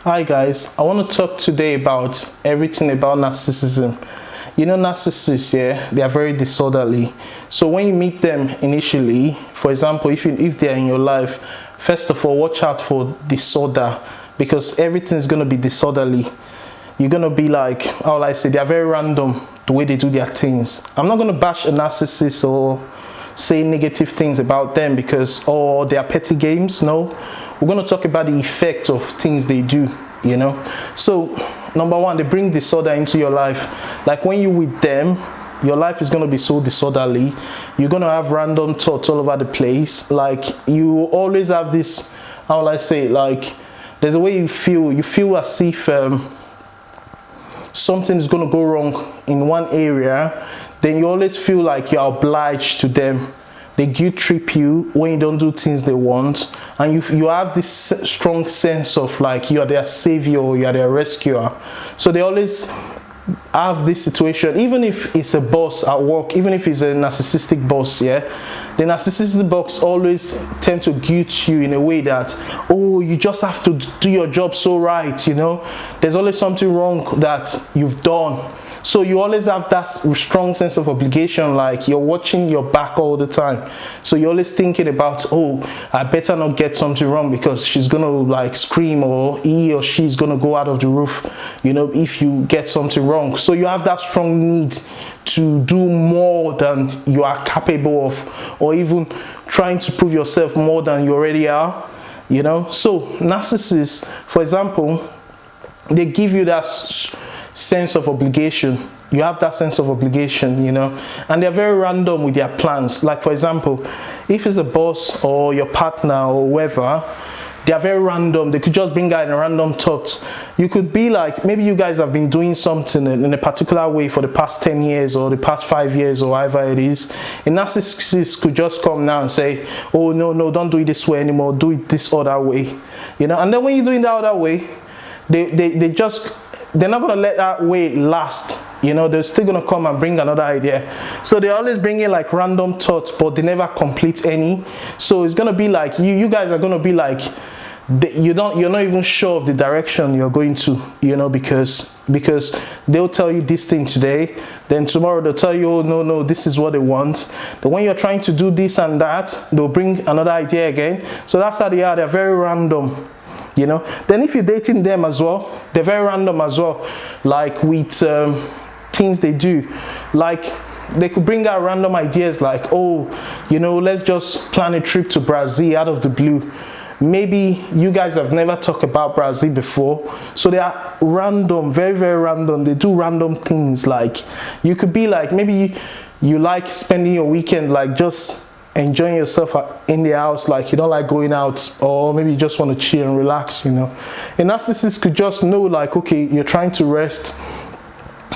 Hi guys, I want to talk today about everything about narcissism. You know, narcissists, yeah, they are very disorderly. So when you meet them initially, for example, if they are in your life, first of all, watch out for disorder, because everything is going to be disorderly. You're going to be like, how will I say, they are very random the way they do their things. I'm not going to bash a narcissist or say negative things about them because they are petty games. No, we're going to talk about the effect of things they do, you know. So number one, they bring disorder into your life. Like when you're with them, your life is going to be so disorderly. You're going to have random thoughts all over the place. Like you always have this, how will I say, like there's a way you feel as if something is going to go wrong in one area. Then you always feel like you're obliged to them. They guilt trip you when you don't do things they want, and you have this strong sense of like you are their savior, you are their rescuer. So they always have this situation, even if it's a boss at work, even if it's a narcissistic boss, yeah, the narcissistic boss always tend to guilt you in a way that, oh, you just have to do your job so right, you know, there's always something wrong that you've done. So you always have that strong sense of obligation, like you're watching your back all the time. So you're always thinking about, oh, I better not get something wrong because she's going to like scream, or he or she's going to go out of the roof, you know, if you get something wrong. So you have that strong need to do more than you are capable of, or even trying to prove yourself more than you already are, you know. So narcissists, for example, they give you that sense of obligation. You have that sense of obligation, you know, and they're very random with their plans. Like for example, if it's a boss or your partner or whoever, they are very random. They could just bring out a random thought. You could be like, maybe you guys have been doing something in a particular way for the past 10 years or the past 5 years or however it is. A narcissist could just come now and say, oh no, don't do it this way anymore, do it this other way, you know. And then when you're doing the other way, they're not going to let that way last, you know. They're still going to come and bring another idea. So they always bring in like random thoughts, but they never complete any. So it's going to be like you guys are going to be like, you're not even sure of the direction you're going to, you know, because they'll tell you this thing today, then tomorrow they'll tell you, oh no, this is what they want. Then when you're trying to do this and that, they'll bring another idea again. So that's how they are. They're very random, you know. Then if you're dating them as well, they're very random as well, like with things they do. Like they could bring out random ideas like, oh, you know, let's just plan a trip to Brazil out of the blue. Maybe you guys have never talked about Brazil before, so they are random, very, very random. They do random things. Like you could be like, maybe you like spending your weekend like just enjoying yourself in the house, like you don't like going out, or maybe you just want to chill and relax, you know. A narcissist could just know like, okay, you're trying to rest,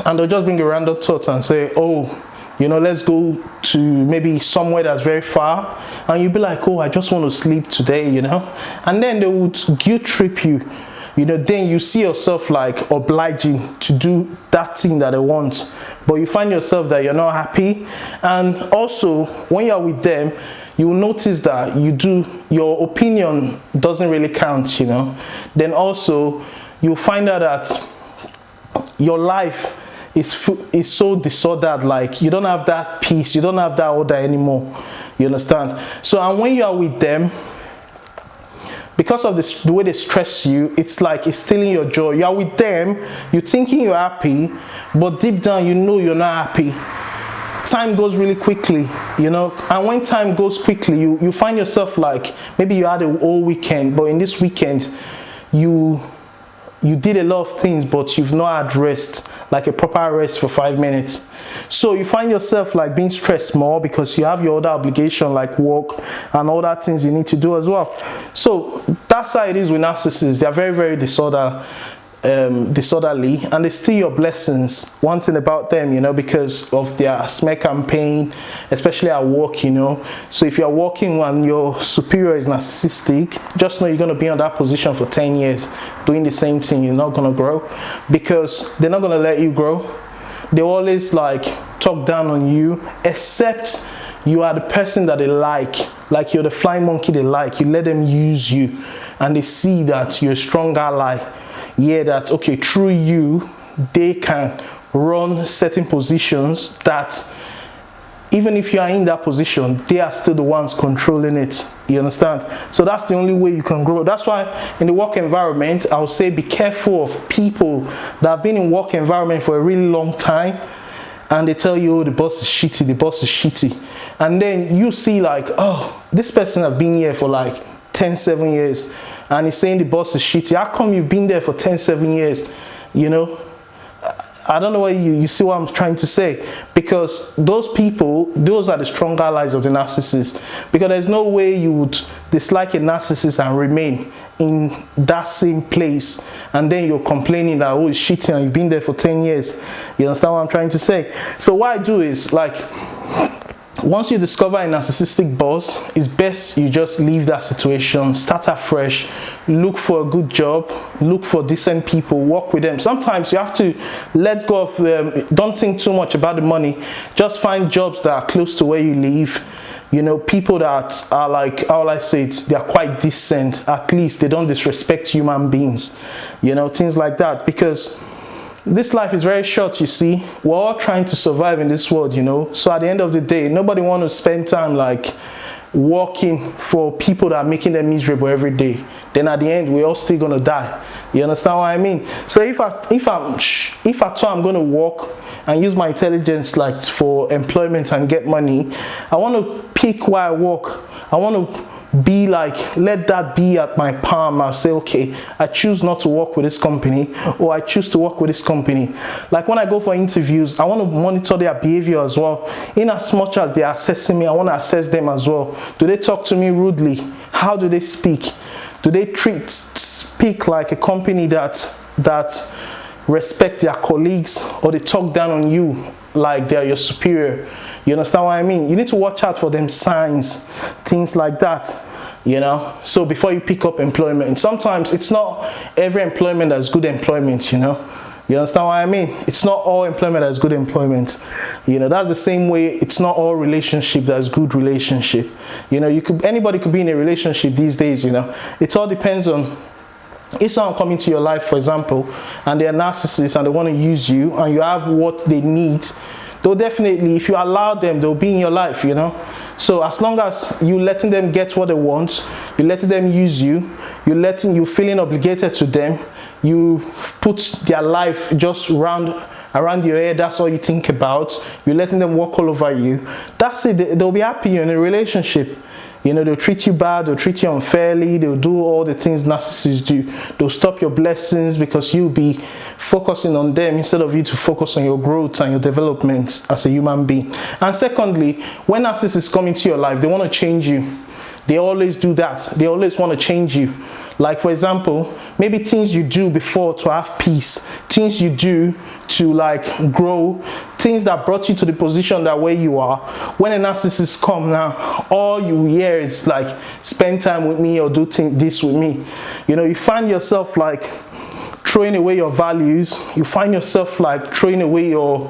and they'll just bring a random thought and say, oh, you know, let's go to maybe somewhere that's very far, and you'll be like, oh, I just want to sleep today, you know. And then they would guilt trip you, you know. Then you see yourself like obliging to do that thing that they want, but you find yourself that you're not happy. And also when you're with them, you will notice that your opinion doesn't really count, you know. Then also you'll find out that your life is so disordered, like you don't have that peace, you don't have that order anymore, you understand. So and when you are with them, because of the way they stress you, it's like it's stealing your joy. You are with them, you're thinking you're happy, but deep down you know you're not happy. Time goes really quickly, you know. And when time goes quickly, you find yourself like, maybe you had a whole weekend, but in this weekend you did a lot of things, but you've not had rest, like a proper rest for 5 minutes. So you find yourself like being stressed more because you have your other obligation like work and all that things you need to do as well. So that's how it is with narcissists. They are very, very disorderly, and they steal your blessings. One thing about them, you know, because of their smear campaign, especially at work, you know. So if you're working when your superior is narcissistic, just know you're going to be on that position for 10 years doing the same thing. You're not going to grow, because they're not going to let you grow. They always like talk down on you, except you are the person that they like you're the flying monkey they like. You let them use you, and they see that you're a strong ally. yeah, that okay, through you they can run certain positions that even if you are in that position, they are still the ones controlling it. You understand? So that's the only way you can grow. That's why in the work environment, I would say be careful of people that have been in work environment for a really long time, and they tell you, oh, the boss is shitty, the boss is shitty. And then you see like, oh, this person have been here for like 7 years, and he's saying the boss is shitty. How come you've been there for 7 years? You know? I don't know what you see what I'm trying to say, because those people, those are the strong allies of the narcissist, because there's no way you would dislike a narcissist and remain in that same place and then you're complaining that, oh, it's shitty and you've been there for 10 years. You understand what I'm trying to say? So what I do is, like, once you discover a narcissistic boss, it's best you just leave that situation, start afresh, look for a good job, look for decent people, work with them. Sometimes you have to let go of them. Don't think too much about the money. Just find jobs that are close to where you live. You know, people that are like, how will I say it, they are quite decent. At least they don't disrespect human beings. You know, things like that. Because this life is very short, you see. We're all trying to survive in this world, you know. So at the end of the day, nobody wants to spend time like working for people that are making them miserable every day. Then at the end, we're all still gonna die. You understand what I mean? So if at all I'm gonna work and use my intelligence like for employment and get money, I want to pick where I work. I want to be like, let that be at my palm. I'll say, okay, I choose not to work with this company, or I choose to work with this company. Like when I go for interviews, I want to monitor their behavior as well. In as much as they are assessing me, I want to assess them as well. Do they talk to me rudely? How do they speak? Do they speak like a company that respect their colleagues, or they talk down on you like they're your superior? You understand what I mean? You need to watch out for them signs, things like that, you know, so before you pick up employment. Sometimes it's not every employment that's good employment, you know. You understand what I mean? It's not all employment that's good employment. You know, that's the same way it's not all relationship that's good relationship. You know, anybody could be in a relationship these days, you know. It all depends on, if someone come into your life, for example, and they're narcissists and they want to use you and you have what they need, they'll definitely, if you allow them, they'll be in your life, you know. So as long as you letting them get what they want, you letting them use you, you feeling obligated to them, you put their life just around your head, that's all you think about, you're letting them walk all over you, that's it. They'll be happy in a relationship. You know, they'll treat you bad, they'll treat you unfairly, they'll do all the things narcissists do. They'll stop your blessings because you'll be focusing on them instead of you to focus on your growth and your development as a human being. And secondly, when narcissists come into your life, they want to change you. They always do that. They always want to change you. Like, for example, maybe things you do before to have peace, things you do to like grow, things that brought you to the position that where you are. When a narcissist come now, all you hear is like, spend time with me or do this with me. You know, you find yourself like throwing away your values. You find yourself like throwing away your,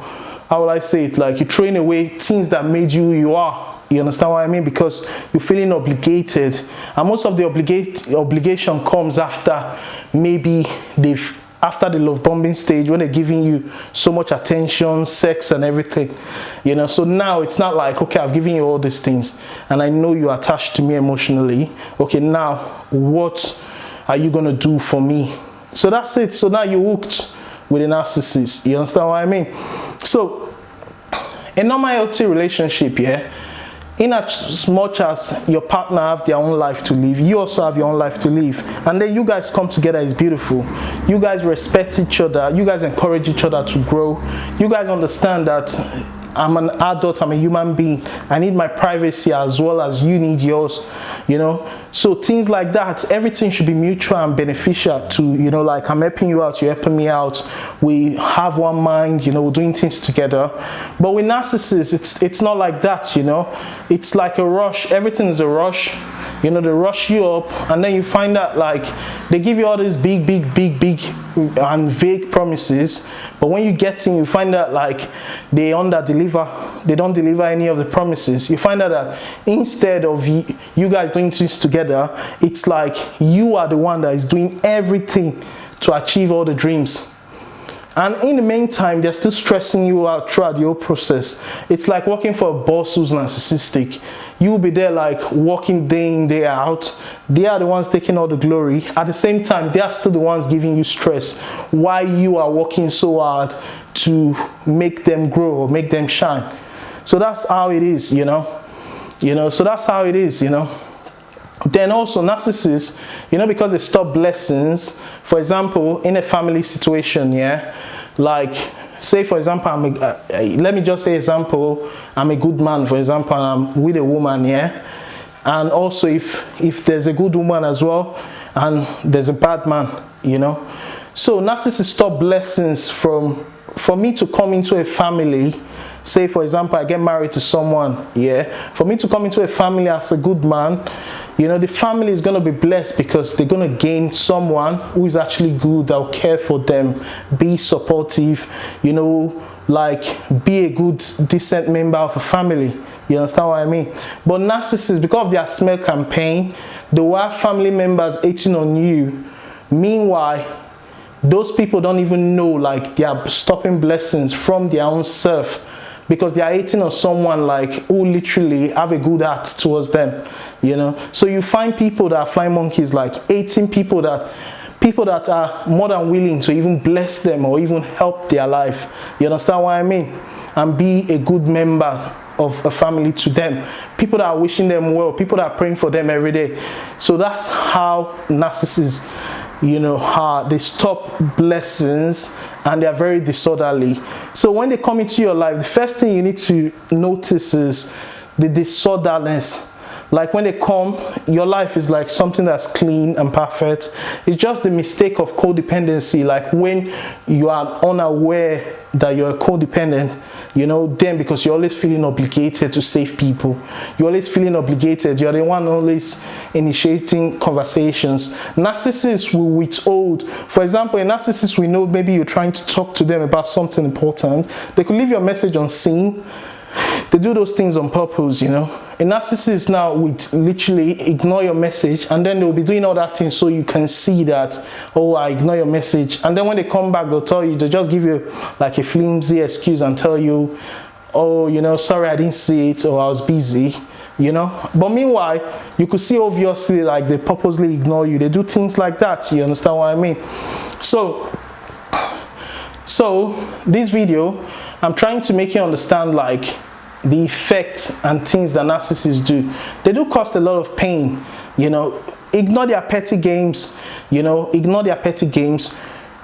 how will I say it, like you're throwing away things that made you who you are. You understand what I mean? Because you're feeling obligated, and most of the obligation comes after maybe after the love bombing stage, when they're giving you so much attention, sex and everything, you know. So now it's not like, okay, I've given you all these things and I know you're attached to me emotionally. Okay, now what are you gonna do for me? So that's it. So now you're hooked with a narcissist. You understand what I mean? So a normal healthy relationship, yeah, in as much as your partner have their own life to live, you also have your own life to live, and then you guys come together, is beautiful. You guys respect each other, you guys encourage each other to grow, you guys understand that I'm an adult, I'm a human being, I need my privacy as well as you need yours, you know. So things like that, everything should be mutual and beneficial to, you know, like I'm helping you out, you're helping me out, we have one mind, you know, we're doing things together. But with narcissists, it's not like that, you know. It's like a rush, everything is a rush. You know, they rush you up, and then you find out like They give you all these big and vague promises, but when you get in, you find out like they under deliver. They don't deliver any of the promises. You find out that instead of you guys doing things together, it's like you are the one that is doing everything to achieve all the dreams. And in the meantime, they're still stressing you out throughout the whole process. It's like working for a boss who's narcissistic. You'll be there like working day in, day out. They are the ones taking all the glory. At the same time, they are still the ones giving you stress while you are working so hard to make them grow or make them shine. So that's how it is, you know. So that's how it is, you know. Then also narcissists, you know, because they stop blessings. For example, in a family situation, yeah, like say for example, let me just say example, I'm a good man, for example, and I'm with a woman, yeah, and also if there's a good woman as well and there's a bad man, you know, so narcissists stop blessings for me to come into a family. Say for example, I get married to someone, yeah, for me to come into a family as a good man, you know, the family is going to be blessed because they're going to gain someone who is actually good, that will care for them, be supportive, you know, like be a good, decent member of a family. You understand what I mean? But narcissists, because of their smear campaign, they will have family members hating on you. Meanwhile, those people don't even know like they are stopping blessings from their own self, because they are hating on someone like who literally have a good heart towards them, you know. So you find people that are flying monkeys, like hating people that are more than willing to even bless them or even help their life. You understand what I mean? And be a good member of a family to them. People that are wishing them well, people that are praying for them every day. So that's how narcissists, you know, how they stop blessings, and they are very disorderly. So when they come into your life, the first thing you need to notice is the disorderliness. Like when they come, your life is like something that's clean and perfect. It's just the mistake of codependency. Like when you are unaware that you're a codependent, you know, then because you're always feeling obligated to save people. You're always feeling obligated. You're the one always initiating conversations. Narcissists will withhold. For example, a narcissist, we know maybe you're trying to talk to them about something important. They could leave your message unseen. They do those things on purpose, you know. A narcissist now would literally ignore your message, and then they'll be doing all that thing so you can see that, oh, I ignore your message. And then when they come back, they'll tell you, they'll just give you like a flimsy excuse and tell you, oh, you know, sorry, I didn't see it, or I was busy, you know. But meanwhile, you could see obviously like they purposely ignore you. They do things like that. You understand what I mean? So this video, I'm trying to make you understand like the effects and things that narcissists do. They do cause a lot of pain, you know. Ignore their petty games, you know, ignore their petty games.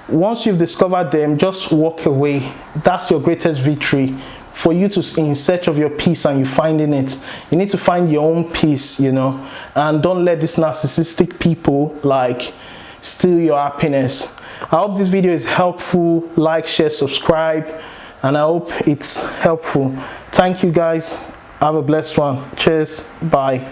Once you've discovered them, just walk away. That's your greatest victory. For you to in search of your peace and you finding it, you need to find your own peace, you know, and don't let these narcissistic people like steal your happiness. I hope this video is helpful. Like, share, subscribe, and I hope it's helpful. Thank you guys. Have a blessed one. Cheers. Bye.